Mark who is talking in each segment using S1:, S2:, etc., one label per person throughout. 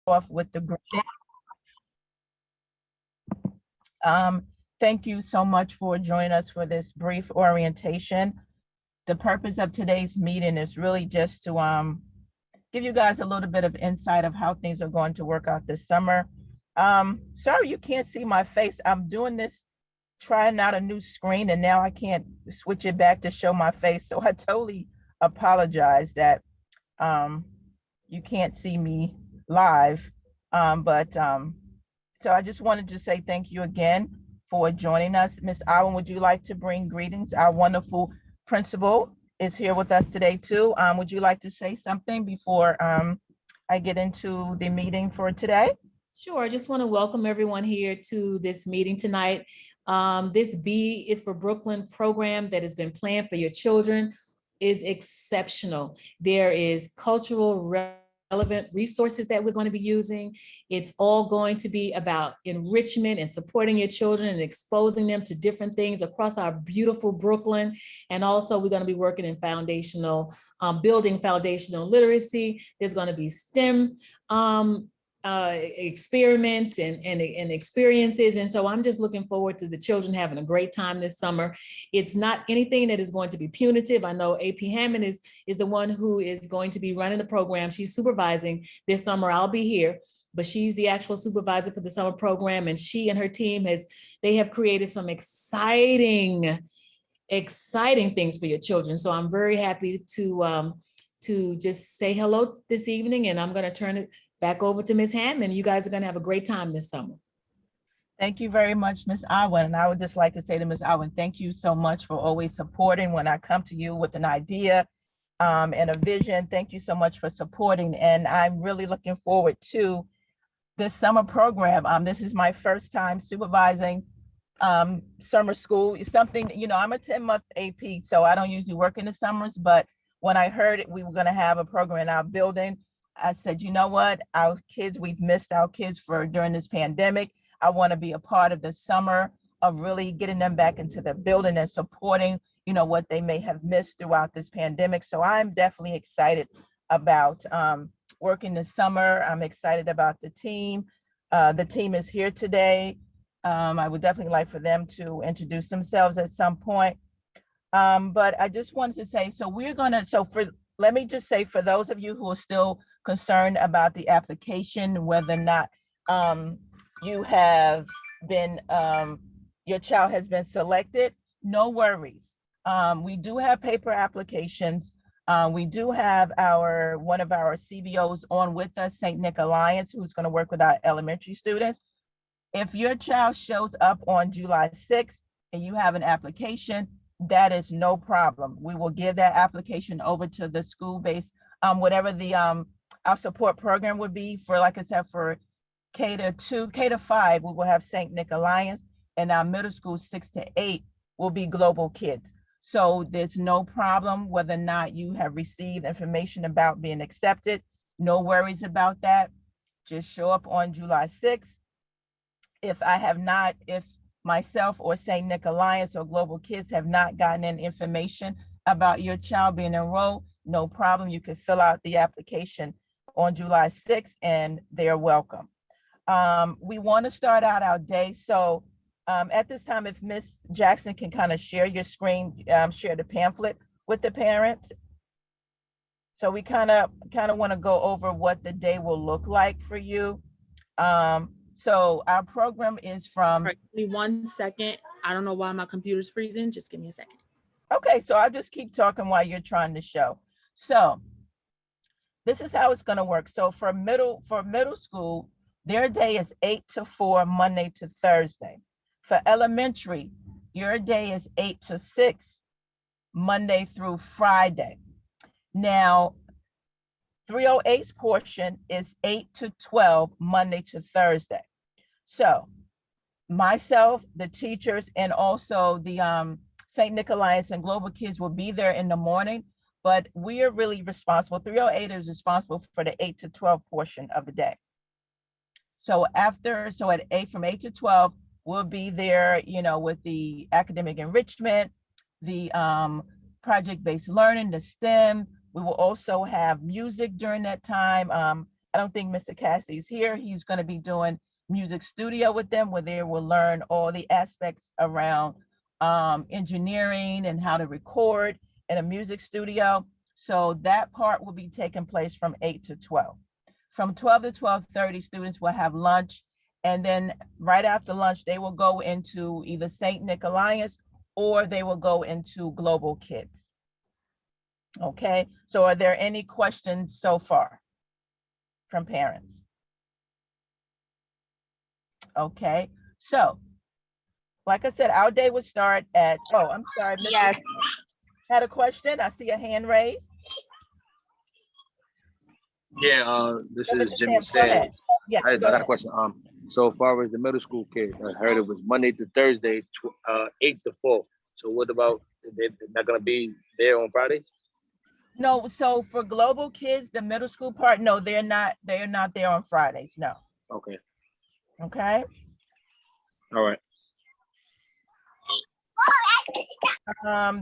S1: off with the greeting. Thank you so much for joining us for this brief orientation. The purpose of today's meeting is really just to give you guys a little bit of insight of how things are going to work out this summer. Sorry you can't see my face. I'm doing this, trying out a new screen, and now I can't switch it back to show my face. So I totally apologize that you can't see me live. So I just wanted to say thank you again for joining us. Ms. Allen, would you like to bring greetings? Our wonderful principal is here with us today too. Would you like to say something before I get into the meeting for today?
S2: Sure. I just want to welcome everyone here to this meeting tonight. This B is for Brooklyn program that has been planned for your children is exceptional. There is cultural relevant resources that we're going to be using. It's all going to be about enrichment and supporting your children and exposing them to different things across our beautiful Brooklyn. And also we're going to be working in building foundational literacy. There's going to be STEM experiments and experiences. And so I'm just looking forward to the children having a great time this summer. It's not anything that is going to be punitive. I know AP Hammond is the one who is going to be running the program. She's supervising this summer. I'll be here, but she's the actual supervisor for the summer program. And she and her team they have created some exciting things for your children. So I'm very happy to just say hello this evening, and I'm going to turn it back over to Ms. Hammond. You guys are going to have a great time this summer.
S1: Thank you very much, Ms. Allen. And I would just like to say to Ms. Allen, thank you so much for always supporting when I come to you with an idea and a vision. Thank you so much for supporting. And I'm really looking forward to this summer program. This is my first time supervising summer school. It's something, I'm a 10-month AP, so I don't usually work in the summers, but when I heard we were going to have a program in our building, I said, you know what, we've missed our kids during this pandemic. I want to be a part of the summer of really getting them back into the building and supporting, what they may have missed throughout this pandemic. So I'm definitely excited about working this summer. I'm excited about the team. The team is here today. I would definitely like for them to introduce themselves at some point. But I just wanted to say, let me just say, for those of you who are still concerned about the application, whether or not you have been, your child has been selected, no worries. We do have paper applications. We do have one of our CBOs on with us, St. Nick Alliance, who's going to work with our elementary students. If your child shows up on July 6th and you have an application, that is no problem. We will give that application over to the school-based, whatever our support program would be for, like I said, for K to 5, we will have St. Nick Alliance, and our middle school 6 to 8 will be Global Kids. So there's no problem whether or not you have received information about being accepted. No worries about that. Just show up on July 6th. If myself or St. Nick Alliance or Global Kids have not gotten any information about your child being enrolled, no problem. You can fill out the application on July 6th and they're welcome. We want to start out our day. So at this time, if Ms. Jackson can kind of share your screen, share the pamphlet with the parents. So we kind of want to go over what the day will look like for you. So our program is from.
S3: Give me 1 second. I don't know why my computer's freezing. Just give me a second.
S1: Okay, so I'll just keep talking while you're trying to show. So this is how it's going to work. So for middle school, their day is 8 to 4, Monday to Thursday. For elementary, your day is 8 to 6, Monday through Friday. Now, 308's portion is 8 to 12, Monday to Thursday. So myself, the teachers, and also the St. Nick Alliance and Global Kids will be there in the morning, but we are really responsible. 308 is responsible for the 8 to 12 portion of the day. So from 8 to 12, we'll be there, with the academic enrichment, the project-based learning, the STEM. We will also have music during that time. don't think Mr. Cassidy's here. He's going to be doing music studio with them, where they will learn all the aspects around engineering and how to record in a music studio. So that part will be taking place from 8 to 12. From 12 to 12:30, students will have lunch. And then right after lunch, they will go into either St. Nicholas or they will go into Global Kids. Okay, so are there any questions so far from parents? Okay, so like I said, our day would start at, oh, I'm sorry. Mr.
S4: Yes.
S1: Had a question? I see a hand raised.
S5: Yeah, this
S1: Mr.
S5: is Jimmy
S1: Stamps, go ahead.
S5: Sayers.
S1: Yes,
S5: I
S1: go
S5: got a
S1: ahead.
S5: question. So far as the middle school kids, I heard it was Monday to Thursday, 8 to 4. So what about, they're not gonna be there on Fridays?
S1: No, so for Global Kids, the middle school part, no, they're not there on Fridays, no.
S5: Okay,
S1: Okay,
S5: all right.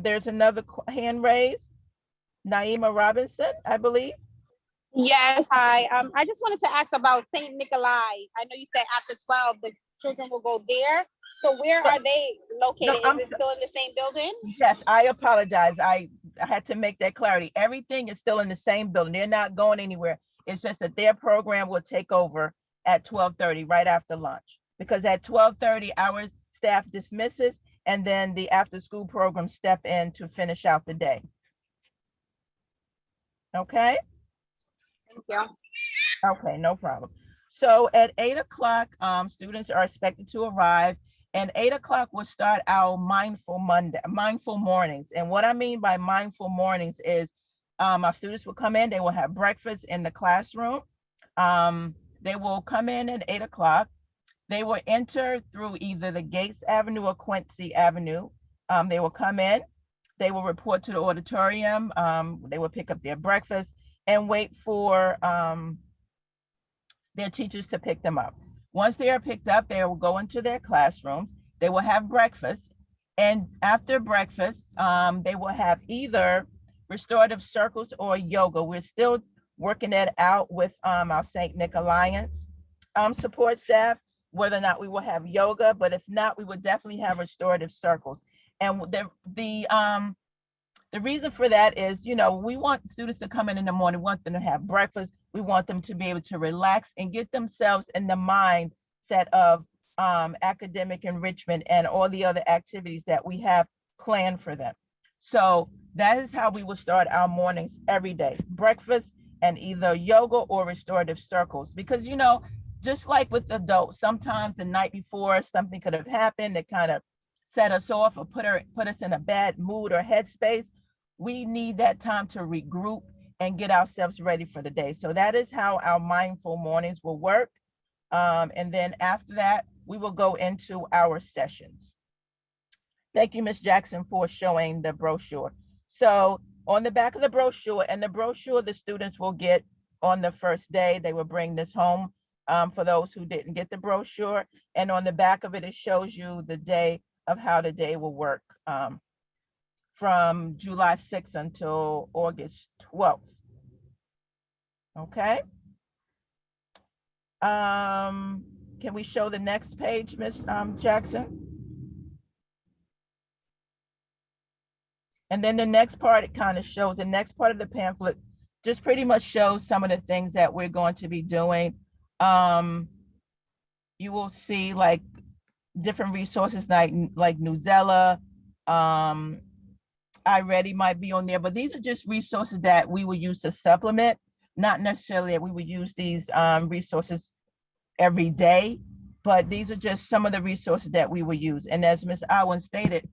S1: there's another hand raised. Naima Robinson, I believe.
S4: Yes, hi. I just wanted to ask about St. Nikolai. I know you said after 12, the children will go there. So where are they located?
S1: I'm
S4: Is it still in the same building?
S1: Yes, I apologize. I had to make that clarity. Everything is still in the same building. They're not going anywhere. It's just that their program will take over at 12:30, right after lunch. Because at 12:30, our staff dismisses, and then the after-school program step in to finish out the day. Okay?
S4: Thank you.
S1: Okay, no problem. So at 8 o'clock, students are expected to arrive, and 8 o'clock will start our mindful mornings. And what I mean by mindful mornings is our students will come in, they will have breakfast in the classroom. They will come in at 8 o'clock. They will enter through either the Gates Avenue or Quincy Avenue. They will come in, they will report to the auditorium, they will pick up their breakfast and wait for their teachers to pick them up. Once they are picked up, they will go into their classrooms, they will have breakfast, and after breakfast, they will have either restorative circles or yoga. We're still working that out with our St. Nick Alliance support staff, whether or not we will have yoga, but if not, we would definitely have restorative circles. And the reason for that is, we want students to come in the morning, we want them to have breakfast. We want them to be able to relax and get themselves in the mindset of academic enrichment and all the other activities that we have planned for them. So that is how we will start our mornings every day, breakfast and either yoga or restorative circles. Because, just like with adults, sometimes the night before something could have happened that kind of set us off or put us in a bad mood or headspace. We need that time to regroup and get ourselves ready for the day. So that is how our mindful mornings will work. And then after that, we will go into our sessions. Thank you, Ms. Jackson, for showing the brochure. So on the back of the brochure, the students will get on the first day. They will bring this home for those who didn't get the brochure. And on the back of it, it shows you the day of how the day will work from July 6th until August 12th. Okay. Can we show the next page, Ms. Jackson? And then the next part, it kind of shows, the next part of the pamphlet just pretty much shows some of the things that we're going to be doing. You will see like different resources like Newsela, iReady might be on there, but these are just resources that we will use to supplement, not necessarily that we would use these resources every day, but these are just some of the resources that we will use. And as Ms. Owen stated,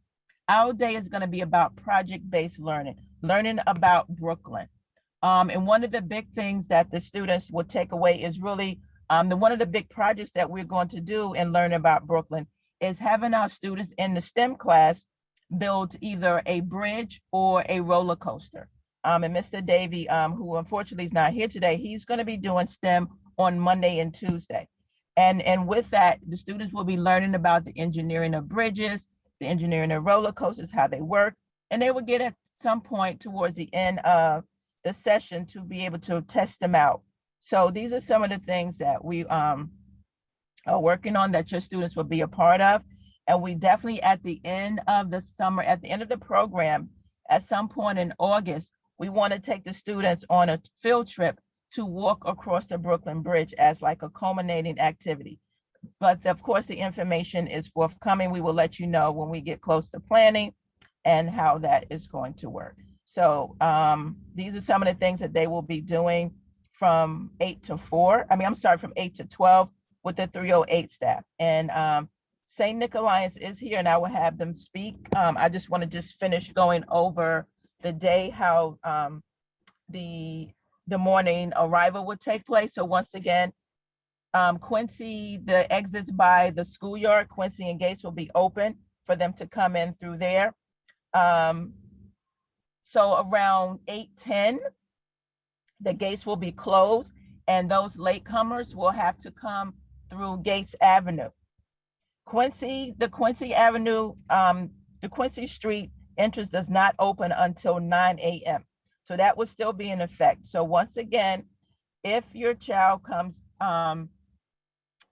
S1: our day is going to be about project-based learning about Brooklyn. And one of the big things that the students will take away is really one of the big projects that we're going to do in learning about Brooklyn is having our students in the STEM class build either a bridge or a roller coaster. And Mr. Davey, who unfortunately is not here today, he's going to be doing STEM on Monday and Tuesday. And with that, the students will be learning about the engineering of bridges, the engineering of roller coasters, how they work, and they will get at some point towards the end of the session to be able to test them out. So these are some of the things that we are working on that your students will be a part of. And we definitely at the end of the summer, at the end of the program, at some point in August, we want to take the students on a field trip to walk across the Brooklyn Bridge as like a culminating activity. But of course, the information is forthcoming. We will let you know when we get close to planning and how that is going to work. So these are some of the things that they will be doing from 8 to 4. I mean, I'm sorry, from 8 to 12 with the 308 staff. And St. Nicholas is here and I will have them speak. I just want to just finish going over the day, how the morning arrival would take place. So once again, Quincy, the exits by the schoolyard, Quincy and Gates will be open for them to come in through there. So around 8:10, the gates will be closed and those latecomers will have to come through Gates Avenue. The Quincy Street entrance does not open until 9 a.m. So that will still be in effect. So once again, if your child comes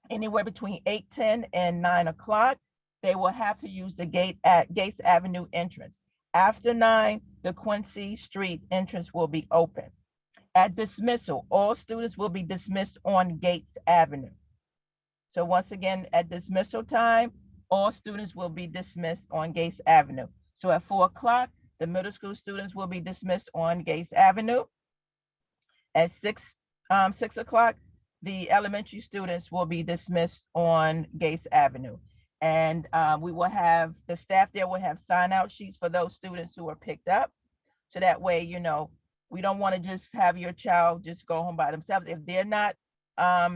S1: anywhere between 8:10 and 9 o'clock, they will have to use the Gates Avenue entrance. After 9, the Quincy Street entrance will be open. At dismissal, all students will be dismissed on Gates Avenue. So once again, at dismissal time, all students will be dismissed on Gates Avenue. So at 4 o'clock, the middle school students will be dismissed on Gates Avenue. At 6 o'clock, the elementary students will be dismissed on Gates Avenue. And we will have, the staff there will have sign out sheets for those students who are picked up. So that way, you know, we don't want to just have your child just go home by themselves. If they're not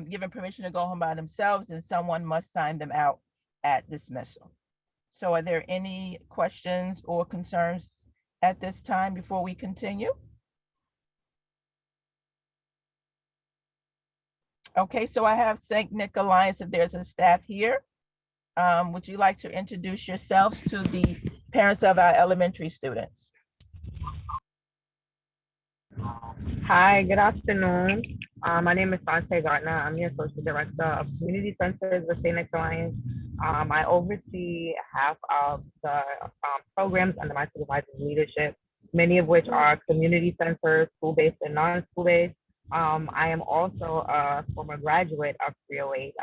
S1: given permission to go home by themselves, then someone must sign them out at dismissal. So are there any questions or concerns at this time before we continue? Okay, so I have St. Nick Alliance, if there's a staff here. Would you like to introduce yourselves to the parents of our elementary students?
S6: Hi, good afternoon. My name is Sante Gardner. I'm the Associate Director of Community Centers with St. Nick Alliance. I oversee half of the programs under my supervisor's leadership, many of which are community centers, school-based and non-school-based. I am also a former graduate of 308.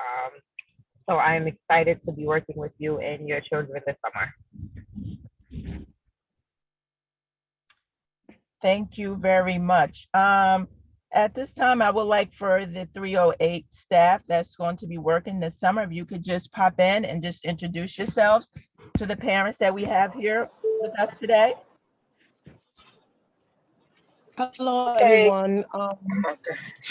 S6: So I am excited to be working with you and your children this summer.
S1: Thank you very much. At this time, I would like for the 308 staff that's going to be working this summer, if you could just pop in and just introduce yourselves to the parents that we have here with us today.
S7: Hello, everyone.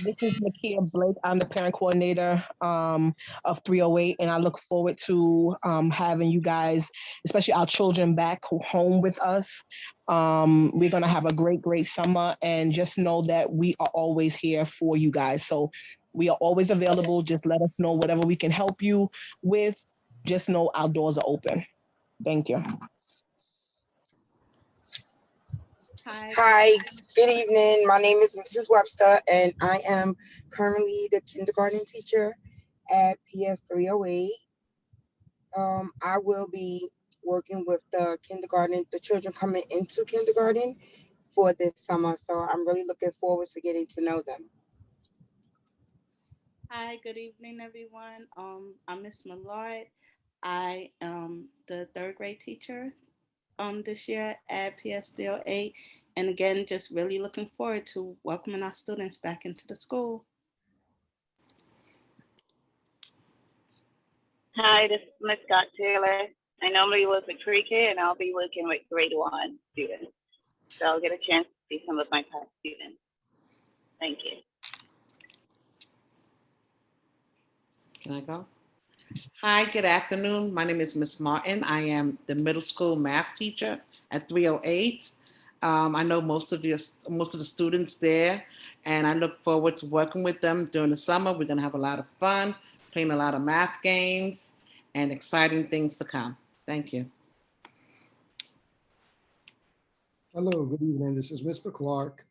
S7: This is Nakia Blake. I'm the parent coordinator of 308, and I look forward to having you guys, especially our children, back home with us. We're going to have a great summer, and just know that we are always here for you guys. So we are always available. Just let us know whatever we can help you with. Just know our doors are open. Thank you.
S8: Hi, good evening. My name is Mrs. Webster, and I am currently the kindergarten teacher at PS 308. I will be working with the children coming into kindergarten for this summer. So I'm really looking forward to getting to know them.
S9: Hi, good evening, everyone. I'm Miss Millard. I am the 3rd grade teacher this year at PS 308. And again, just really looking forward to welcoming our students back into the school.
S10: Hi, this is Ms. Scott Taylor. I normally work with pre-K and I'll be working with grade 1 students. So I'll get a chance to see some of my past students. Thank you.
S11: Can I go? Hi, good afternoon. My name is Miss Martin. I am the middle school math teacher at 308. I know most of the students there, and I look forward to working with them during the summer. We're gonna have a lot of fun, playing a lot of math games, and exciting things to come. Thank you.
S12: Hello, good evening. This is Mr. Clark.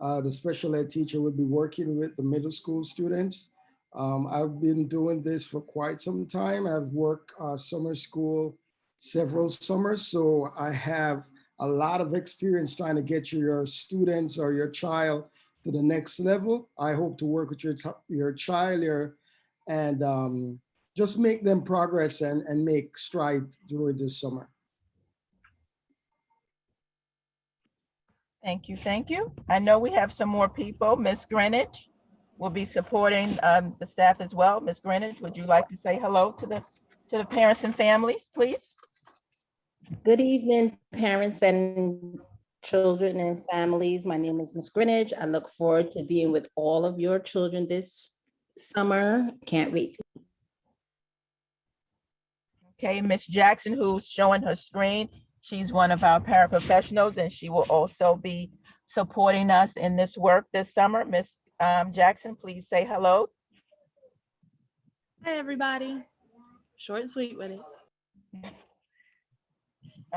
S12: The special ed teacher will be working with the middle school students. I've been doing this for quite some time. I've worked summer school several summers, so I have a lot of experience trying to get your students or your child to the next level. I hope to work with your child and just make them progress and make strides during this summer.
S1: Thank you, thank you. I know we have some more people. Miss Greenwich will be supporting the staff as well. Miss Greenwich, would you like to say hello to the parents and families, please?
S13: Good evening, parents and children and families. My name is Ms. Greenwich. I look forward to being with all of your children this summer. Can't wait.
S1: Okay, Miss Jackson, who's showing her screen, she's one of our paraprofessionals and she will also be supporting us in this work this summer. Miss Jackson, please say hello.
S3: Hi, everybody. Short and sweet with it.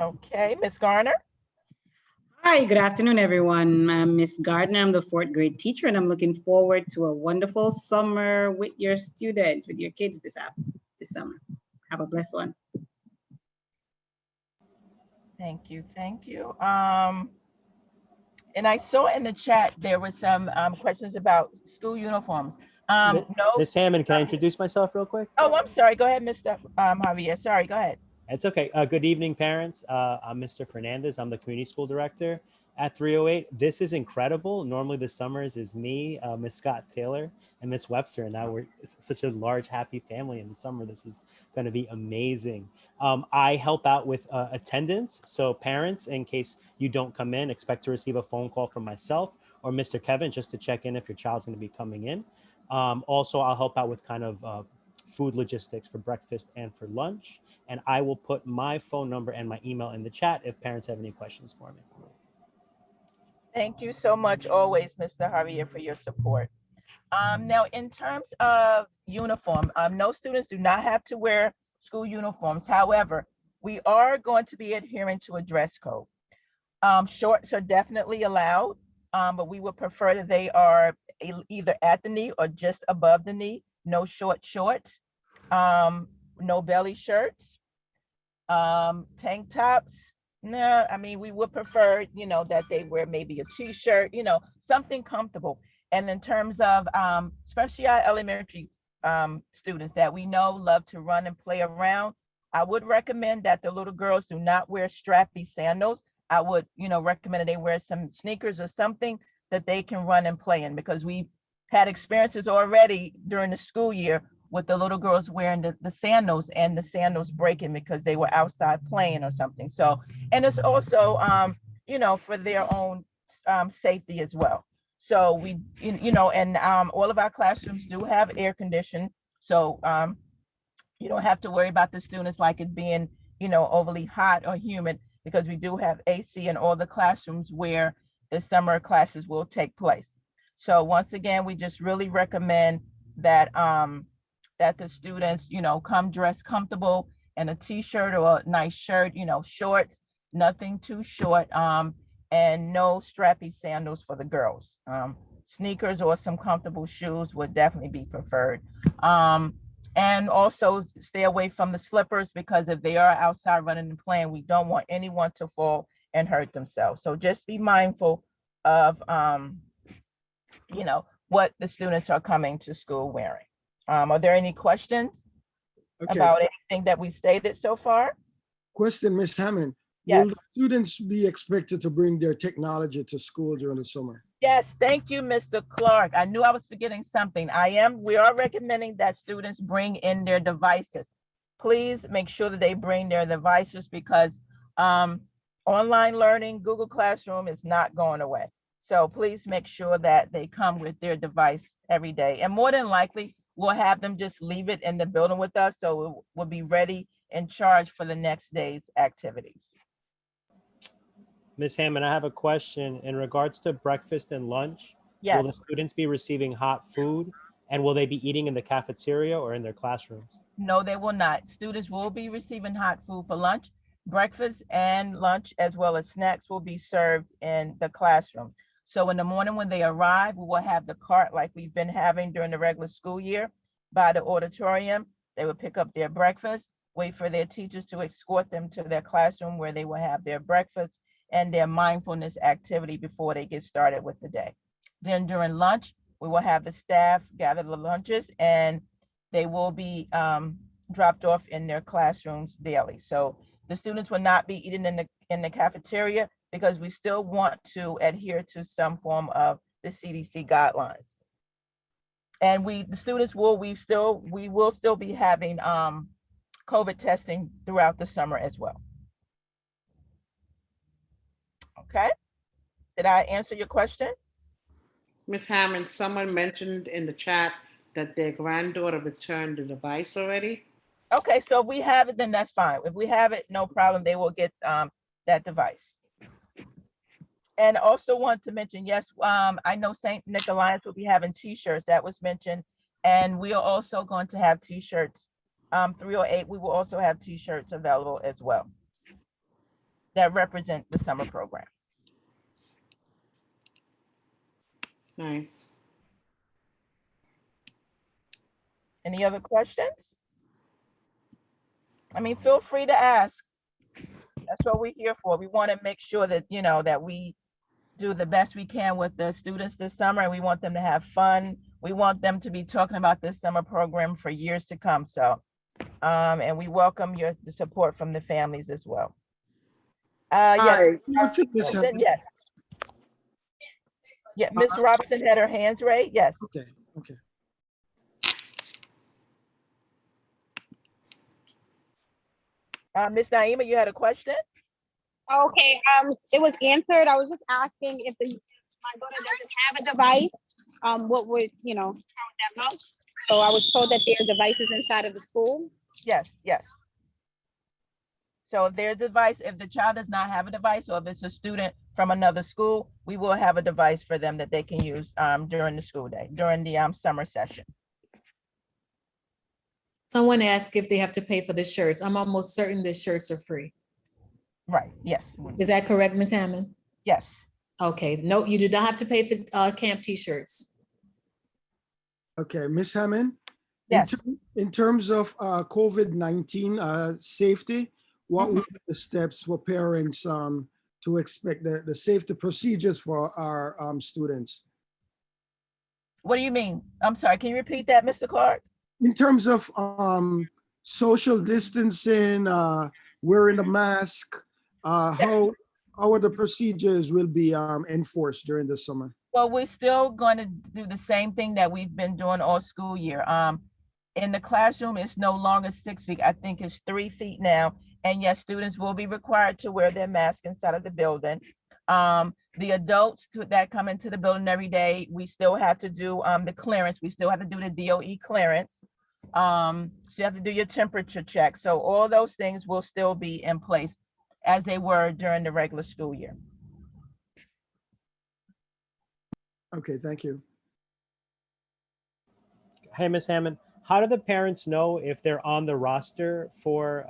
S1: Okay, Miss Garner.
S14: Hi, good afternoon, everyone. I'm Miss Gardner. I'm the 4th grade teacher, and I'm looking forward to a wonderful summer with your students, with your kids this summer. Have a blessed one.
S1: Thank you, thank you. And I saw in the chat there were some questions about school uniforms. No.
S15: Miss Hammond, can I introduce myself real quick?
S1: Oh, I'm sorry. Go ahead, Mr. Javier. Sorry, go ahead.
S15: It's okay. Good evening, parents. I'm Mr. Fernandez. I'm the community school director at 308. This is incredible. Normally the summers is me, Miss Scott Taylor, and Miss Webster, and now we're such a large, happy family in the summer. This is going to be amazing. I help out with attendance. So parents, in case you don't come in, expect to receive a phone call from myself or Mr. Kevin just to check in if your child's going to be coming in. Also, I'll help out with kind of food logistics for breakfast and for lunch. And I will put my phone number and my email in the chat if parents have any questions for me.
S1: Thank you so much always, Mr. Javier, for your support. Now, in terms of uniform, no students do not have to wear school uniforms. However, we are going to be adhering to a dress code. Shorts are definitely allowed, but we would prefer that they are either at the knee or just above the knee. No short shorts, no belly shirts, tank tops. No, I mean, we would prefer, that they wear maybe a t-shirt, something comfortable. And in terms of, especially our elementary students that we know love to run and play around, I would recommend that the little girls do not wear strappy sandals. I would, recommend that they wear some sneakers or something that they can run and play in, because we had experiences already during the school year with the little girls wearing the sandals and the sandals breaking because they were outside playing or something. So, and it's also, for their own safety as well. So we, and all of our classrooms do have air conditioning. So you don't have to worry about the students like it being, overly hot or humid, because we do have AC in all the classrooms where the summer classes will take place. So once again, we just really recommend that that the students, come dressed comfortable in a t-shirt or a nice shirt, shorts, nothing too short, and no strappy sandals for the girls. Sneakers or some comfortable shoes would definitely be preferred. And also stay away from the slippers, because if they are outside running and playing, we don't want anyone to fall and hurt themselves. So just be mindful of, what the students are coming to school wearing. Are there any questions about anything that we stated so far?
S12: Question, Ms. Hammond.
S1: Yes.
S12: Will the students be expected to bring their technology to school during the summer?
S1: Yes, thank you, Mr. Clark. I knew I was forgetting something. We are recommending that students bring in their devices. Please make sure that they bring their devices, because online learning, Google Classroom is not going away. So please make sure that they come with their device every day. And more than likely, we'll have them just leave it in the building with us, so it will be ready and charged for the next day's activities.
S15: Ms. Hammond, I have a question in regards to breakfast and lunch.
S1: Yes.
S15: Will the students be receiving hot food, and will they be eating in the cafeteria or in their classrooms?
S1: No, they will not. Students will be receiving hot food for lunch. Breakfast and lunch, as well as snacks, will be served in the classroom. So in the morning when they arrive, we will have the cart like we've been having during the regular school year by the auditorium. They will pick up their breakfast, wait for their teachers to escort them to their classroom where they will have their breakfast and their mindfulness activity before they get started with the day. Then during lunch, we will have the staff gather the lunches and they will be dropped off in their classrooms daily. So the students will not be eating in the cafeteria because we still want to adhere to some form of the CDC guidelines. And we will still be having COVID testing throughout the summer as well. Okay, did I answer your question?
S11: Ms. Hammond, someone mentioned in the chat that their granddaughter returned the device already.
S1: Okay, so if we have it, then that's fine. If we have it, no problem. They will get that device. And also want to mention, yes, I know St. Nicholas will be having t-shirts, that was mentioned. And we are also going to have t-shirts. 308, we will also have t-shirts available as well that represent the summer program.
S11: Nice.
S1: Any other questions? I mean, feel free to ask. That's what we're here for. We want to make sure that, you know, that we do the best we can with the students this summer, and we want them to have fun. We want them to be talking about this summer program for years to come. So, and we welcome the support from the families as well. Yes, yes. Yeah, Ms. Robinson had her hands raised. Yes.
S12: Okay. Okay.
S1: Ms. Naima, you had a question?
S4: Okay, it was answered. I was just asking if my daughter doesn't have a device, what would, you know, how would that look? So I was told that there are devices inside of the school.
S1: Yes, yes. So if there's a device, if the child does not have a device, or if it's a student from another school, we will have a device for them that they can use during the school day, during the summer session.
S2: Someone asked if they have to pay for the shirts. I'm almost certain the shirts are free.
S1: Right, yes.
S2: Is that correct, Ms. Hammond?
S1: Yes.
S2: Okay, no, you do not have to pay for camp t-shirts.
S12: Okay, Ms. Hammond?
S1: Yes.
S12: In terms of COVID-19 safety, what would be the steps for parents to expect the safety procedures for our students?
S1: What do you mean? I'm sorry, can you repeat that, Mr. Clark?
S12: In terms of social distancing, wearing the mask, how are the procedures will be enforced during the summer?
S1: Well, we're still going to do the same thing that we've been doing all school year. In the classroom, it's no longer 6 feet. I think it's 3 feet now. And yes, students will be required to wear their mask inside of the building. The adults that come into the building every day, we still have to do the clearance. We still have to do the DOE clearance. So you have to do your temperature check. So all those things will still be in place as they were during the regular school year.
S12: Okay, thank you.
S15: Hey, Ms. Hammond, how do the parents know if they're on the roster for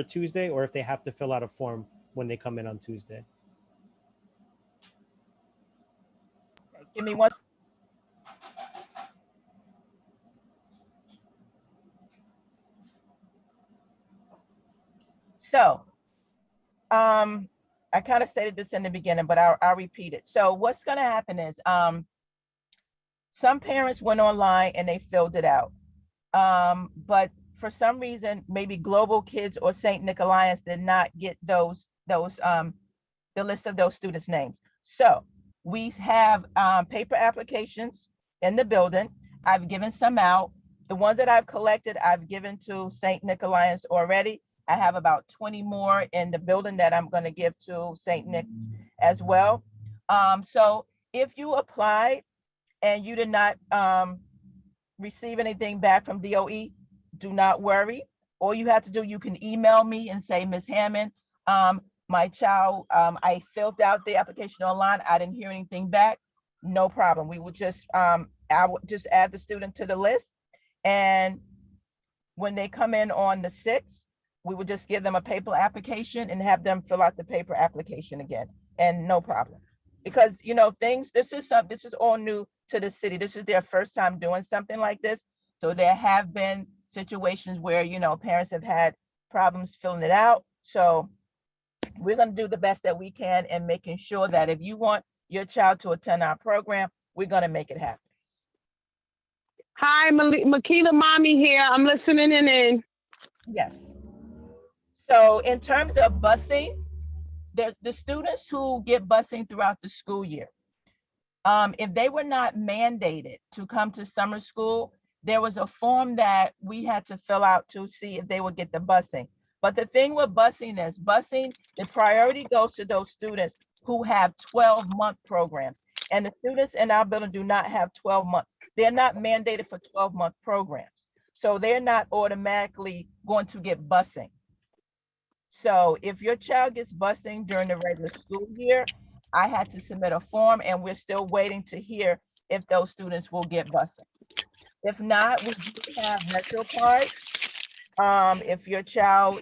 S15: Tuesday, or if they have to fill out a form when they come in on Tuesday?
S1: Okay, give me one. So, I kind of stated this in the beginning, but I'll repeat it. So what's going to happen is some parents went online and they filled it out. But for some reason, maybe Global Kids or St. Nicholas did not get the list of those students' names. So we have paper applications in the building. I've given some out. The ones that I've collected, I've given to St. Nicholas already. I have about 20 more in the building that I'm going to give to St. Nick's as well. So if you applied and you did not receive anything back from DOE, do not worry. All you have to do, you can email me and say, Ms. Hammond, my child, I filled out the application online. I didn't hear anything back. No problem. We would just, I would just add the student to the list. And when they come in on the 6th, we would just give them a paper application and have them fill out the paper application again, and no problem. because this is all new to the city. This is their first time doing something like this. So there have been situations where, parents have had problems filling it out. So we're going to do the best that we can in making sure that if you want your child to attend our program, we're going to make it happen.
S16: Hi, Makila Mommy here. I'm listening in.
S1: Yes. So in terms of busing, there's the students who get busing throughout the school year. If they were not mandated to come to summer school, there was a form that we had to fill out to see if they would get the busing. But the thing with busing, the priority goes to those students who have 12-month programs. And the students in our building do not have 12-month. They're not mandated for 12-month programs. So they're not automatically going to get busing. So if your child gets busing during the regular school year, I had to submit a form, and we're still waiting to hear if those students will get busing. If not, we do have Metro cards. If your child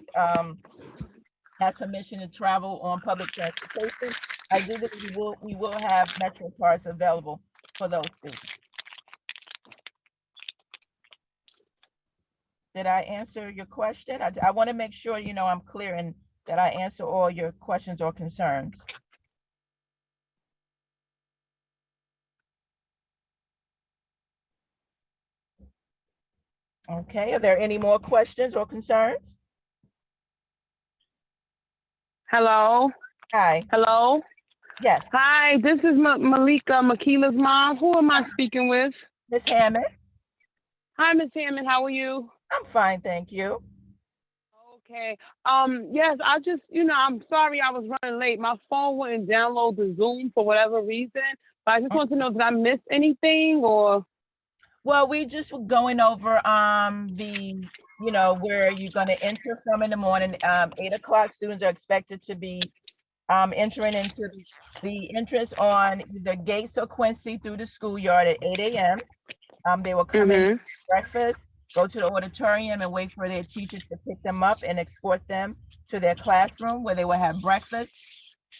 S1: has permission to travel on public transportation, I do believe we will have Metro cards available for those students. Did I answer your question? I want to make sure, I'm clear and that I answer all your questions or concerns. Okay, are there any more questions or concerns?
S16: Hello.
S1: Hi.
S16: Hello.
S1: Yes.
S16: Hi, this is Malika, Makila's mom. Who am I speaking with?
S1: Miss Hammond.
S16: Hi, Miss Hammond. How are you?
S1: I'm fine, thank you.
S16: Okay. Yes, I just, I'm sorry I was running late. My phone wouldn't download the Zoom for whatever reason. But I just want to know, did I miss anything or?
S1: Well, we just were going over where you're going to enter from in the morning. 8 o'clock students are expected to be entering into the entrance on either Gates or Quincy through the schoolyard at 8 a.m. They will come in, breakfast, go to the auditorium and wait for their teacher to pick them up and escort them to their classroom where they will have breakfast.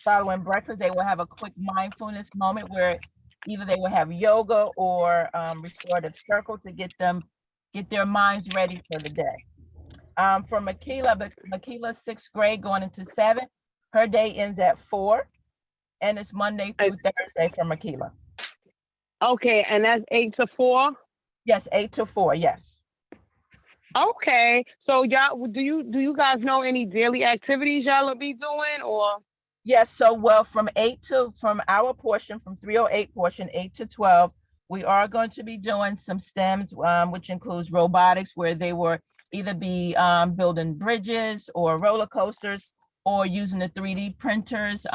S1: Following breakfast, they will have a quick mindfulness moment where either they will have yoga or restorative circle to get their minds ready for the day. For Makila's 6th grade going into 7th, her day ends at 4, and it's Monday through Thursday for Makila.
S16: Okay, and that's 8 to 4?
S1: Yes, 8 to 4, yes.
S16: Okay, so y'all, do you guys know any daily activities y'all will be doing or?
S1: Yes, so from our portion, from 308 portion, 8 to 12, we are going to be doing some STEMs, which includes robotics, where they will either be building bridges or roller coasters or using the 3D printers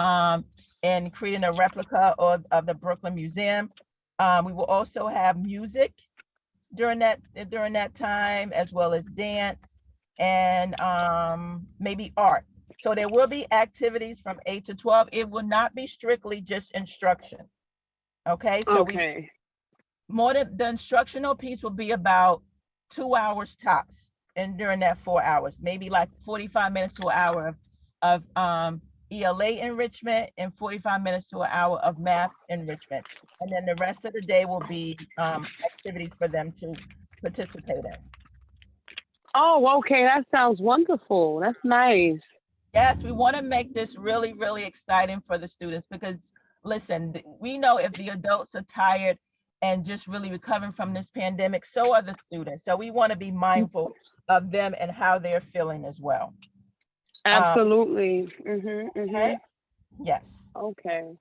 S1: and creating a replica of the Brooklyn Museum. We will also have music during that time, as well as dance and maybe art. So there will be activities from 8 to 12. It will not be strictly just instruction. Okay, so
S16: okay.
S1: The instructional piece will be about 2 hours tops, and during that 4 hours, maybe like 45 minutes to an hour of ELA enrichment and 45 minutes to an hour of math enrichment. And then the rest of the day will be activities for them to participate in.
S16: Oh, okay, that sounds wonderful. That's nice.
S1: Yes, we want to make this really, really exciting for the students because, listen, we know if the adults are tired and just really recovering from this pandemic, so are the students. So we want to be mindful of them and how they're feeling as well.
S16: Absolutely.
S1: Okay? Yes.
S16: Okay.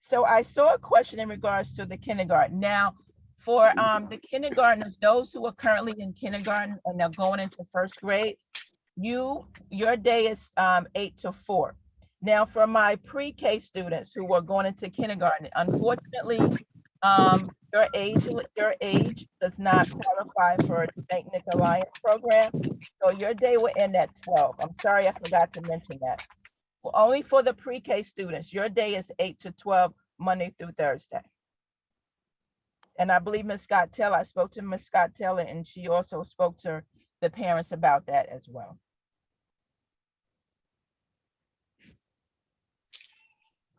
S1: So I saw a question in regards to the kindergarten. Now, for the kindergartners, those who are currently in kindergarten and they're going into 1st grade, your day is 8 to 4. Now, for my pre-K students who are going into kindergarten, unfortunately, your age does not qualify for the St. Nick Alliance program. So your day will end at 12. I'm sorry, I forgot to mention that. Only for the pre-K students, your day is 8 to 12, Monday through Thursday. And I believe Ms. Scott Taylor, I spoke to Ms. Scott Taylor, and she also spoke to the parents about that as well.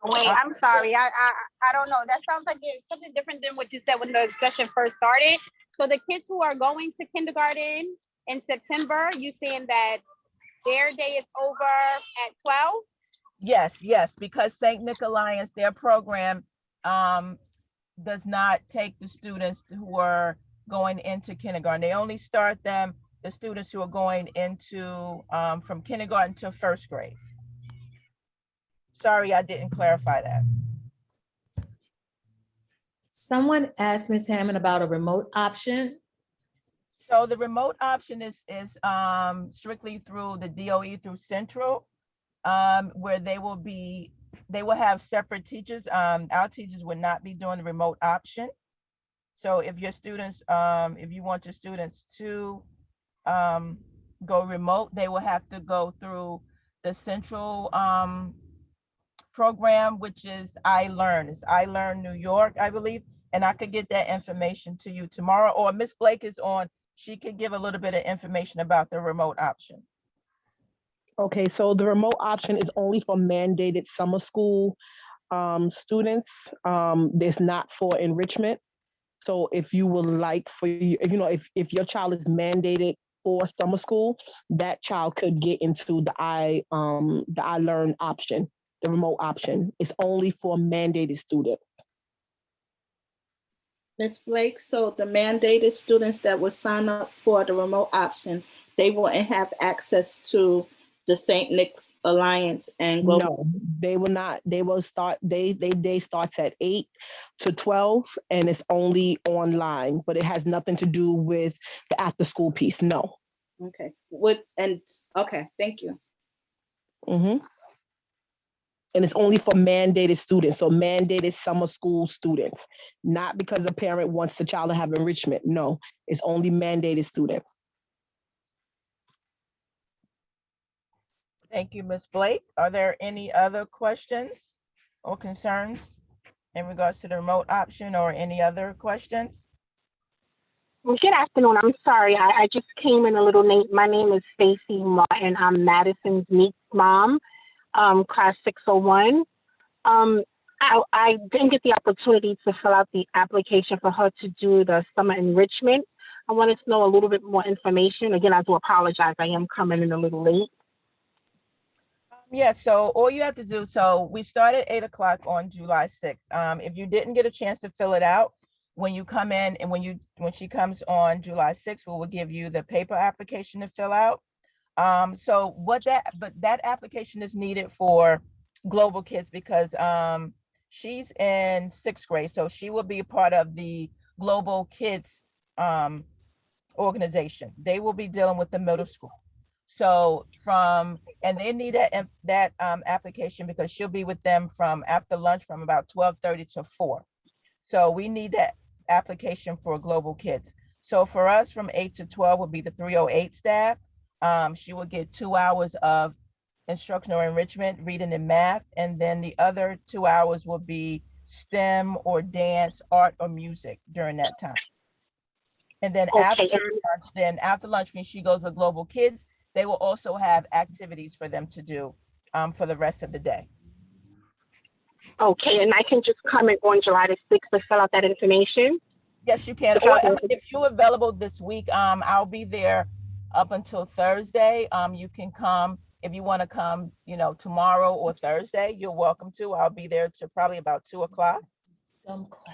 S4: Wait, I'm sorry. I don't know. That sounds like it's something different than what you said when the session first started. So the kids who are going to kindergarten in September, you saying that their day is over at 12?
S1: Yes, yes, because St. Nicolaians, their program does not take the students who are going into kindergarten. They only start them, the students who are going into from kindergarten to first grade. Sorry, I didn't clarify that.
S2: Someone asked Ms. Hammond about a remote option.
S1: So the remote option is strictly through the DOE through Central, where they will have separate teachers. Our teachers would not be doing the remote option. So if your students, if you want your students to go remote, they will have to go through the Central program, which is iLearn. It's iLearn New York, I believe. And I could get that information to you tomorrow, or Miss Blake is on. She could give a little bit of information about the remote option.
S7: Okay, so the remote option is only for mandated summer school students. It's not for enrichment. So if you would like for you, if your child is mandated for summer school, that child could get into the iLearn option, the remote option. It's only for mandated students.
S9: Ms. Blake, so the mandated students that would sign up for the remote option, they wouldn't have access to the St. Nick's Alliance and Global?
S7: No, they will not. They will start, they starts at 8 to 12 and it's only online, but it has nothing to do with the after school piece, no.
S9: Okay, okay, thank you.
S7: Mm-hmm. And it's only for mandated students, so mandated summer school students, not because a parent wants the child to have enrichment. No, it's only mandated students.
S1: Thank you, Ms. Blake. Are there any other questions or concerns in regards to the remote option or any other questions?
S17: Good afternoon. I'm sorry, I just came in a little late. My name is Stacy Martin. I'm Madison's niece mom, class 601. I didn't get the opportunity to fill out the application for her to do the summer enrichment. I wanted to know a little bit more information. Again, I do apologize. I am coming in a little late.
S1: Yeah, so all you have to do, so we start at 8 o'clock on July 6th. If you didn't get a chance to fill it out, when you come in and when she comes on July 6th, we will give you the paper application to fill out. So that application is needed for Global Kids because she's in 6th grade, so she will be a part of the Global Kids organization. They will be dealing with the middle school. So and they need that application because she'll be with them from after lunch from about 12:30 to 4. So we need that application for Global Kids. So for us from 8 to 12 will be the 308 staff. She will get 2 hours of instructional enrichment, reading and math, and then the other 2 hours will be STEM or dance, art, or music during that time. And then after lunch, when she goes with Global Kids, they will also have activities for them to do for the rest of the day.
S17: Okay, and I can just come in on July the 6th to fill out that information?
S1: Yes, you can. Or if you're available this week, I'll be there up until Thursday. You can come if you want to come, tomorrow or Thursday. You're welcome to. I'll be there to probably about 2 o'clock.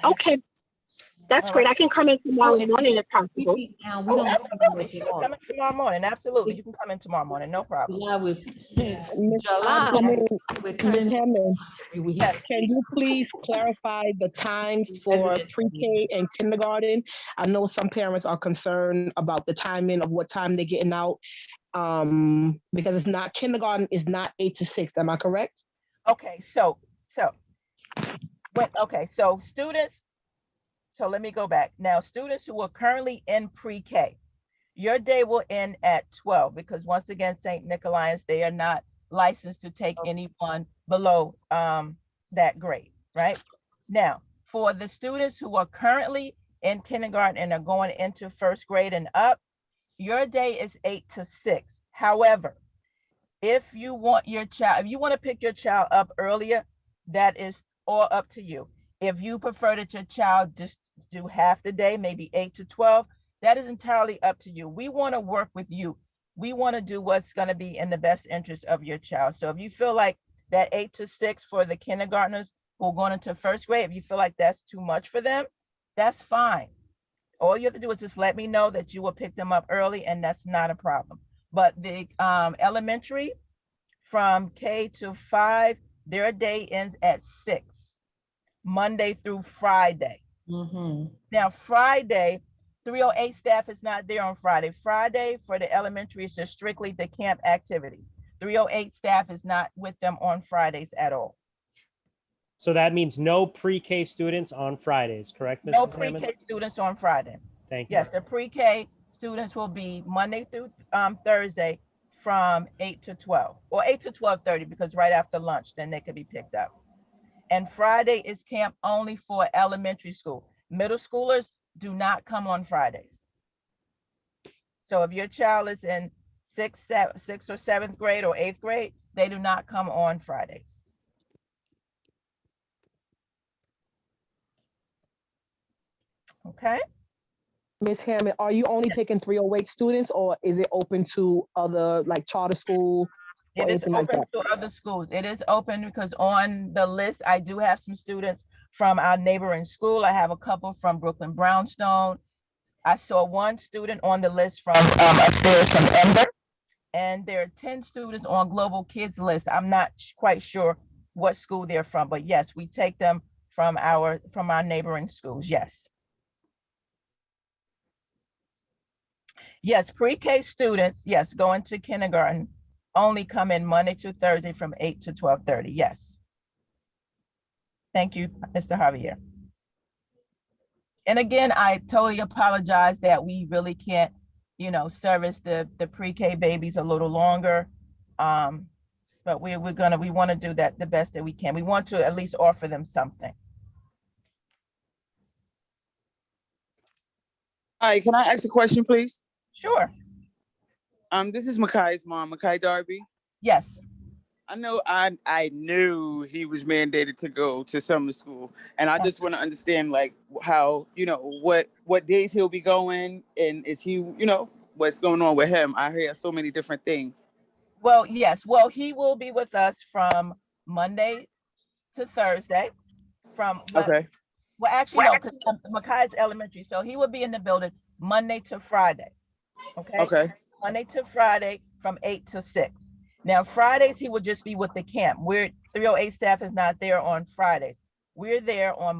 S17: Okay, that's great. I can come in tomorrow morning if possible.
S1: Absolutely. She can come in tomorrow morning. Absolutely. You can come in tomorrow morning. No problem.
S7: Can you please clarify the times for pre-K and kindergarten? I know some parents are concerned about the timing of what time they're getting out. Because kindergarten is not 8 to 6. Am I correct?
S1: Okay, so students, so let me go back. Now, students who are currently in pre-K, your day will end at 12 because once again, St. Nicolaians, they are not licensed to take anyone below that grade, right? Now, for the students who are currently in kindergarten and are going into first grade and up, your day is 8 to 6. However, if you want to pick your child up earlier, that is all up to you. If you prefer that your child just do half the day, maybe 8 to 12, that is entirely up to you. We want to work with you. We want to do what's going to be in the best interest of your child. So if you feel like that 8 to 6 for the kindergartners who are going into first grade, if you feel like that's too much for them, that's fine. All you have to do is just let me know that you will pick them up early, and that's not a problem. But the elementary from K to 5, their day ends at 6, Monday through Friday. Now, Friday, 308 staff is not there on Friday. Friday for the elementary is just strictly the camp activities. 308 staff is not with them on Fridays at all.
S15: So that means no pre-K students on Fridays, correct, Mrs.
S1: No
S15: Hammond?
S1: pre-K students on Friday.
S15: Thank you.
S1: Yes, the pre-K students will be Monday through Thursday from 8 to 12, or 8 to 12:30, because right after lunch, then they could be picked up. And Friday is camp only for elementary school. Middle schoolers do not come on Fridays. So if your child is in sixth or seventh grade or 8th grade, they do not come on Fridays. Okay.
S7: Ms. Hammond, are you only taking 308 students, or is it open to other, like charter school or
S1: It is
S7: anything like
S1: open
S7: that?
S1: to other schools. It is open because on the list, I do have some students from our neighboring school. I have a couple from Brooklyn Brownstone. I saw one student on the list from upstairs from Ember, and there are 10 students on Global Kids list. I'm not quite sure what school they're from, but yes, we take them from our neighboring schools. Yes. Yes, pre-K students, yes, going to kindergarten only come in Monday to Thursday from 8 to 12:30. Yes. Thank you, Mr. Javier. And again, I totally apologize that we really can't, service the pre-K babies a little longer. But we want to do that the best that we can. We want to at least offer them something.
S18: Hi, can I ask a question, please?
S1: Sure.
S18: This is Makai's mom, Makai Darby.
S1: Yes.
S18: I know I knew he was mandated to go to summer school, and I just want to understand like how, what days he'll be going, and is he, what's going on with him. I hear so many different things.
S1: Well, yes. Well, he will be with us from Monday to Thursday.
S18: Okay.
S1: Well, actually, no, because Makai's elementary, so he will be in the building Monday to Friday. Okay.
S18: Okay.
S1: Monday to Friday from 8 to 6. Now, Fridays, he will just be with the camp. 308 staff is not there on Fridays. We're there on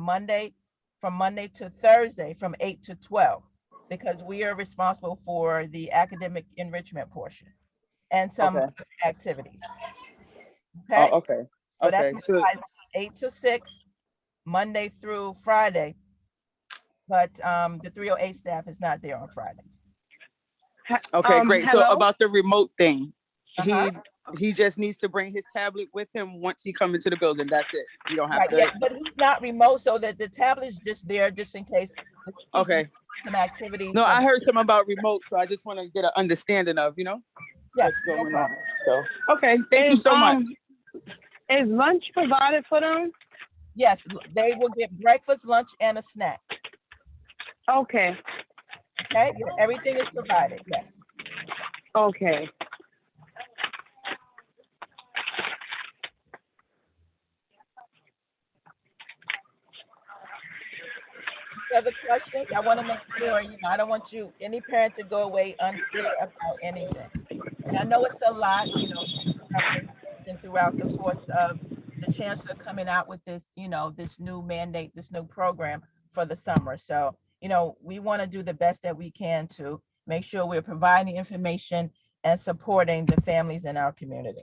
S1: from Monday to Thursday from 8 to 12, because we are responsible for the academic enrichment portion and some activities. Okay.
S18: Oh, okay.
S1: So
S18: Okay.
S1: that's 8 to 6, Monday through Friday. But the 308 staff is not there on Fridays.
S18: Okay, great.
S1: Hello?
S18: So about the remote thing, he just needs to bring his tablet with him once he comes into the building. That's it. You don't have
S1: Right,
S18: to.
S1: yeah, but he's not remote, so that the tablet is just there just in case.
S18: Okay.
S1: Some activities.
S18: No, I heard something about remote, so I just want to get an understanding of,
S1: Yes,
S18: what's going on. So, okay, thank you so much.
S16: Is lunch provided for them?
S1: Yes, they will get breakfast, lunch, and a snack.
S16: Okay.
S1: Okay, everything is provided, yes.
S16: Okay.
S1: Other questions? I want to make sure, I don't want any parent to go away unclear about anything. And I know it's a lot, throughout the course of the chancellor coming out with this, this new mandate, this new program for the summer. So, we want to do the best that we can to make sure we're providing information and supporting the families in our community.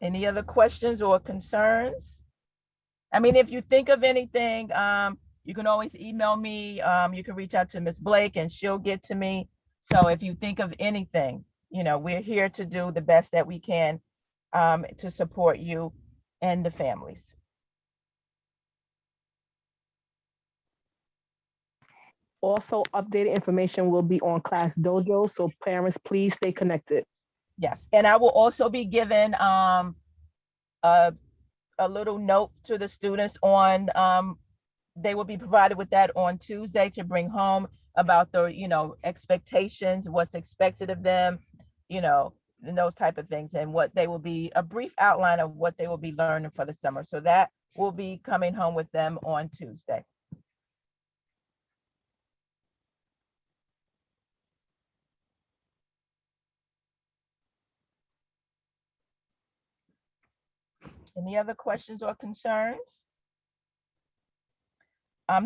S1: Any other questions or concerns? I mean, if you think of anything, you can always email me. You can reach out to Ms. Blake and she'll get to me. So if you think of anything, we're here to do the best that we can to support you and the families.
S7: Also, updated information will be on Class Dojo, so parents, please stay connected.
S1: Yes, and I will also be giving a little note to the students on, they will be provided with that on Tuesday to bring home about the, expectations, what's expected of them, and those type of things, and what they will be, a brief outline of what they will be learning for the summer. So that will be coming home with them on Tuesday. Any other questions or concerns?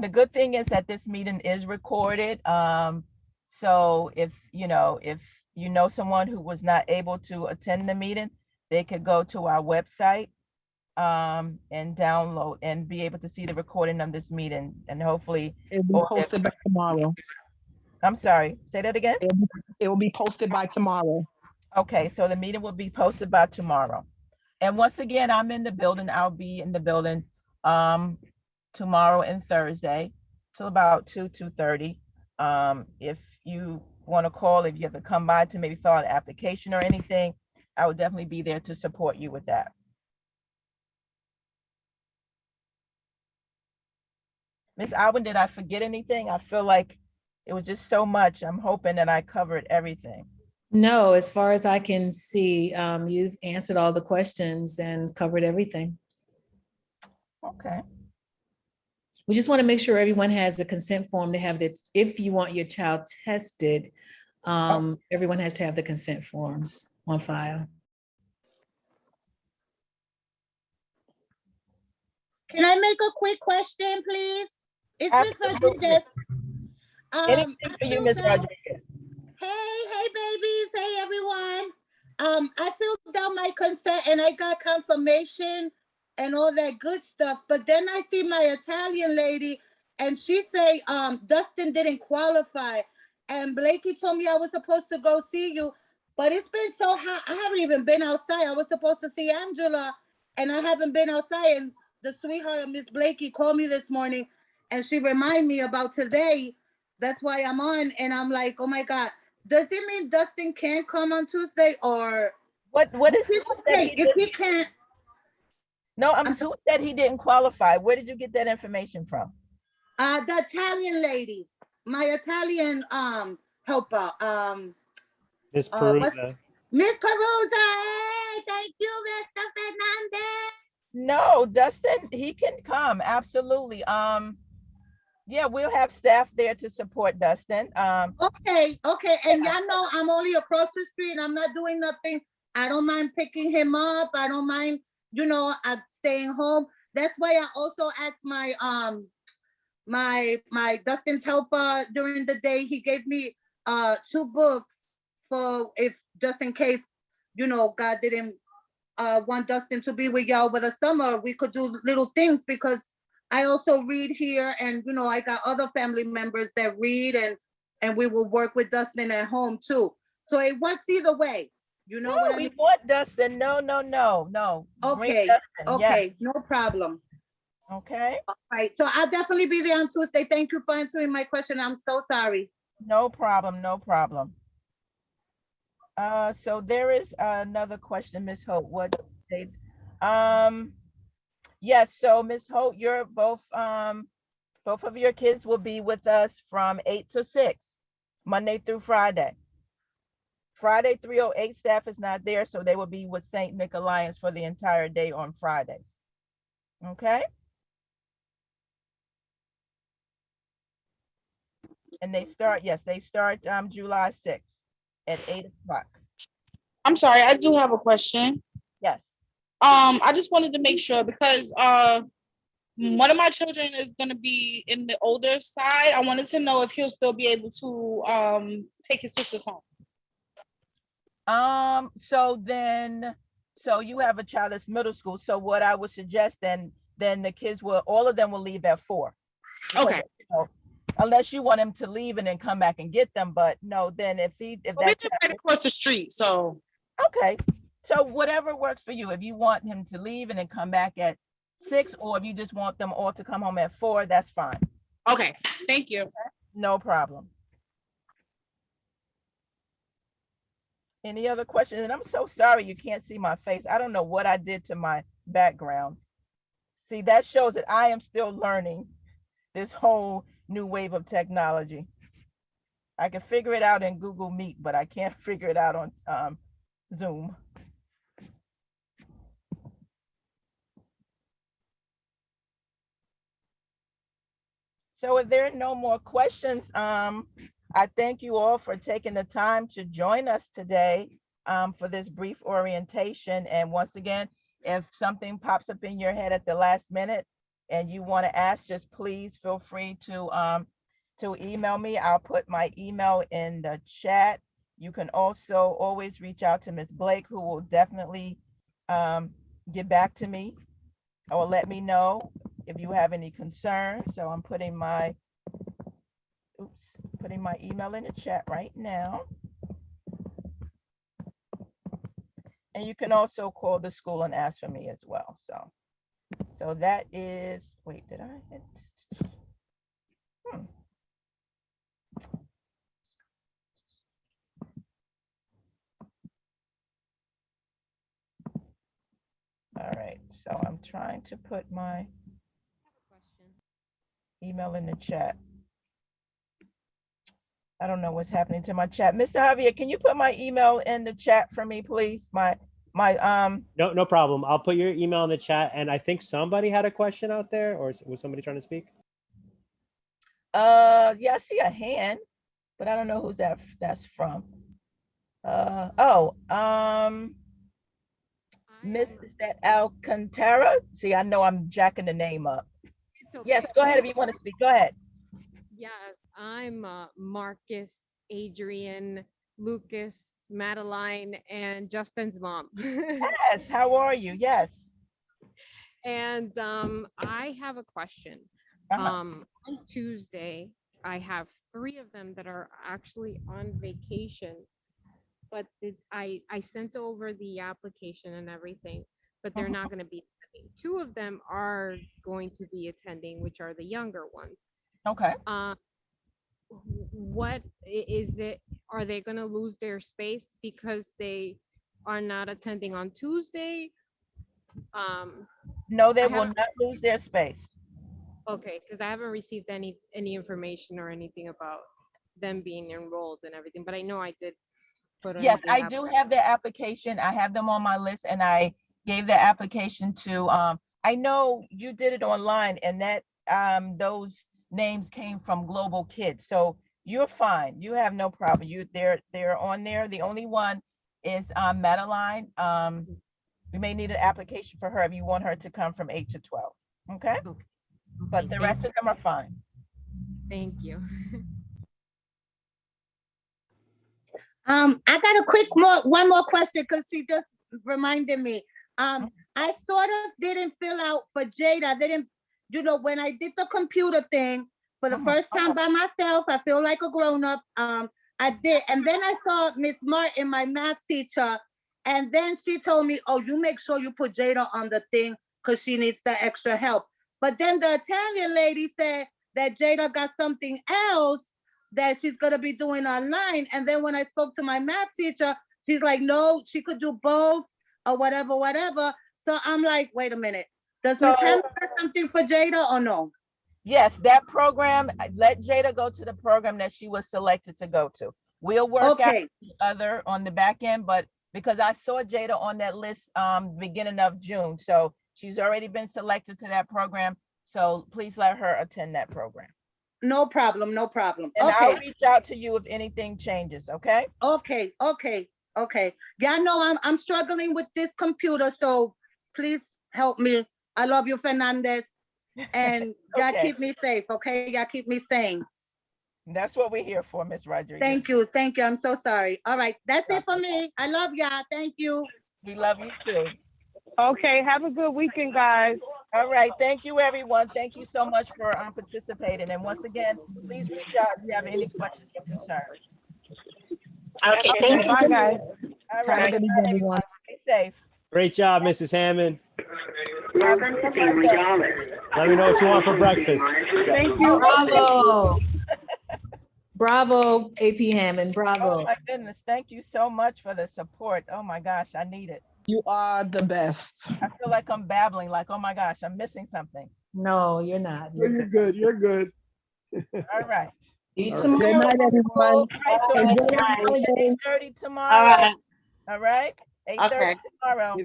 S1: The good thing is that this meeting is recorded. So if you know someone who was not able to attend the meeting, they could go to our website and download and be able to see the recording of this meeting, and hopefully
S7: It will be posted by tomorrow.
S1: I'm sorry, say that again.
S7: It will be posted by tomorrow.
S1: Okay, so the meeting will be posted by tomorrow. And once again, I'm in the building. I'll be in the building tomorrow and Thursday till about 2:30. If you want to call, if you have to come by to maybe fill out an application or anything, I would definitely be there to support you with that. Ms. Alvin, did I forget anything? I feel like it was just so much. I'm hoping that I covered everything.
S2: No, as far as I can see, you've answered all the questions and covered everything.
S1: Okay.
S2: We just want to make sure everyone has the consent form to have that. If you want your child tested, everyone has to have the consent forms on file.
S19: Can I make a quick question, please? It's Ms.
S1: Absolutely.
S19: Rodriguez.
S1: Anything for you, Ms. Rodriguez.
S19: Hey, babies. Hey, everyone. I filled out my consent and I got confirmation and all that good stuff. But then I see my Italian lady and she say, Dustin didn't qualify. And Blakey told me I was supposed to go see you, but it's been so hot. I haven't even been outside. I was supposed to see Angela and I haven't been outside. And the sweetheart of Miss Blakey called me this morning and she reminded me about today. That's why I'm on. And I'm like, oh my God. Does it mean Dustin can't come on Tuesday or
S1: what is it
S19: if he can't?
S1: No, who said he didn't qualify? Where did you get that information from?
S19: The Italian lady, my Italian helper.
S15: Miss Perusa.
S19: Miss Perusa, hey, thank you, Mr. Fernandez.
S1: No, Dustin, he can come, absolutely. Yeah, we'll have staff there to support Dustin.
S19: Okay, and y'all know I'm only across the street and I'm not doing nothing. I don't mind picking him up. I don't mind, staying home. That's why I also asked my my Dustin's helper during the day. He gave me 2 books for if just in case, God didn't want Dustin to be with y'all over the summer, we could do little things because I also read here and, I got other family members that read and we will work with Dustin at home too. So it works either way. You know what I mean?
S1: We want Dustin. No.
S19: Okay.
S1: Dustin,
S19: okay.
S1: yes.
S19: No problem.
S1: Okay.
S19: All right. So I'll definitely be there on Tuesday. Thank you for answering my question. I'm so sorry.
S1: No problem. So there is another question, Ms. Holt. What they, yes, so Ms. Holt, you're both of your kids will be with us from 8 to 6, Monday through Friday. Friday 308 staff is not there, so they will be with St. Nick Alliance for the entire day on Fridays. Okay? And they start July 6th at 8 o'clock.
S3: I'm sorry, I do have a question.
S1: Yes.
S3: I just wanted to make sure because one of my children is going to be in the older side. I wanted to know if he'll still be able to take his sisters home.
S1: So you have a child that's middle school. So what I would suggest then the kids all of them will leave at 4. Because,
S3: okay.
S1: Unless you want him to leave and then come back and get them, but no, then if that's
S3: right across the street, so.
S1: Okay, so whatever works for you. If you want him to leave and then come back at 6, or if you just want them all to come home at 4, that's fine.
S3: Okay, thank you.
S1: No problem. Any other questions? And I'm so sorry you can't see my face. I don't know what I did to my background. See, that shows that I am still learning this whole new wave of technology. I can figure it out in Google Meet, but I can't figure it out on Zoom. So if there are no more questions, I thank you all for taking the time to join us today for this brief orientation. And once again, if something pops up in your head at the last minute and you want to ask, just please feel free to email me. I'll put my email in the chat. You can also always reach out to Ms. Blake, who will definitely get back to me or let me know if you have any concerns. So I'm putting my email in the chat right now. And you can also call the school and ask for me as well. So that is, wait, did I hit? All right, so I'm trying to put my email in the chat. I don't know what's happening to my chat. Mr. Javier, can you put my email in the chat for me, please?
S15: No problem. I'll put your email in the chat. And I think somebody had a question out there, or was somebody trying to speak?
S1: Yeah, I see a hand, but I don't know who's that's from. Miss, is that Alcantara? See, I know I'm jacking the name up. Yes, go ahead if you want to speak. Go ahead.
S20: Yes, I'm Marcus, Adrian, Lucas, Madeline, and Justin's mom.
S1: Yes, how are you? Yes.
S20: And I have a question. On Tuesday, I have 3 of them that are actually on vacation, but I sent over the application and everything, but they're not going to be attending. 2 of them are going to be attending, which are the younger ones.
S1: Okay.
S20: What is it? Are they going to lose their space because they are not attending on Tuesday?
S1: No, they will not lose their space.
S20: Okay, because I haven't received any information or anything about them being enrolled and everything, but I know I did put on.
S1: Yes, I do have their application. I have them on my list, and I gave the application to. I know you did it online, and that those names came from Global Kids, so you're fine. You have no problem. They're on there. The only one is Madeline. We may need an application for her if you want her to come from 8 to 12. Okay. But the rest of them are fine.
S20: Thank you.
S19: I got a quick one more question because she just reminded me. I sort of didn't fill out for Jada. I didn't, when I did the computer thing for the first time by myself, I feel like a grown-up. I did. And then I saw Miss Martin, my math teacher, and then she told me, oh, you make sure you put Jada on the thing because she needs the extra help. But then the Italian lady said that Jada got something else that she's going to be doing online. And then when I spoke to my math teacher, she's like, no, she could do both or whatever. So I'm like, wait a minute. Does Ms. Hemmer have something for Jada or no?
S1: Yes, that program, let Jada go to the program that she was selected to go to. We'll work out the other on the back end, but because I saw Jada on that list beginning of June. So she's already been selected to that program. So please let her attend that program.
S19: No problem, no problem.
S1: And I'll reach out to you if anything changes, okay?
S19: Okay. Yeah, I know I'm struggling with this computer, so please help me. I love you, Fernandez. And y'all keep me safe, okay? Y'all keep me sane.
S1: That's what we're here for, Ms. Rodriguez.
S19: Thank you. I'm so sorry. All right, that's it for me. I love y'all. Thank you.
S1: We love you too.
S16: Okay, have a good weekend, guys.
S1: All right, thank you, everyone. Thank you so much for participating. And once again, please reach out if you have any questions or concerns.
S17: Okay, thank you.
S16: Bye, guys.
S1: All right, good night, everyone. Stay safe.
S15: Great job, Mrs. Hammond.
S1: Welcome to St.
S15: Let me know what you want for breakfast.
S16: Thank you.
S1: Bravo.
S2: Bravo, AP Hammond,
S1: Oh
S2: bravo.
S1: my goodness, thank you so much for the support. Oh my gosh, I need it.
S7: You are the best.
S1: I feel like I'm babbling, like, oh my gosh, I'm missing something.
S2: No, you're not.
S12: You're good. You're good.
S1: All right.
S7: Good night, everyone.
S1: All right, so
S7: Enjoy
S1: it's
S7: your holiday.
S1: 8:30 tomorrow.
S11: All right.
S1: All right, 8:30
S11: Okay.
S1: tomorrow.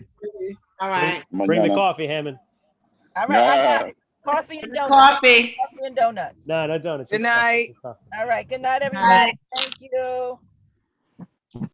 S11: All right.
S15: Bring the coffee, Hammond.
S1: All right, I got it. Coffee and donuts.
S11: Coffee.
S1: Coffee and donuts.
S15: No, no donuts.
S18: Good
S15: just coffee,
S18: night.
S15: just coffee.
S1: All right, good night, everyone.
S11: Night.
S1: Thank you.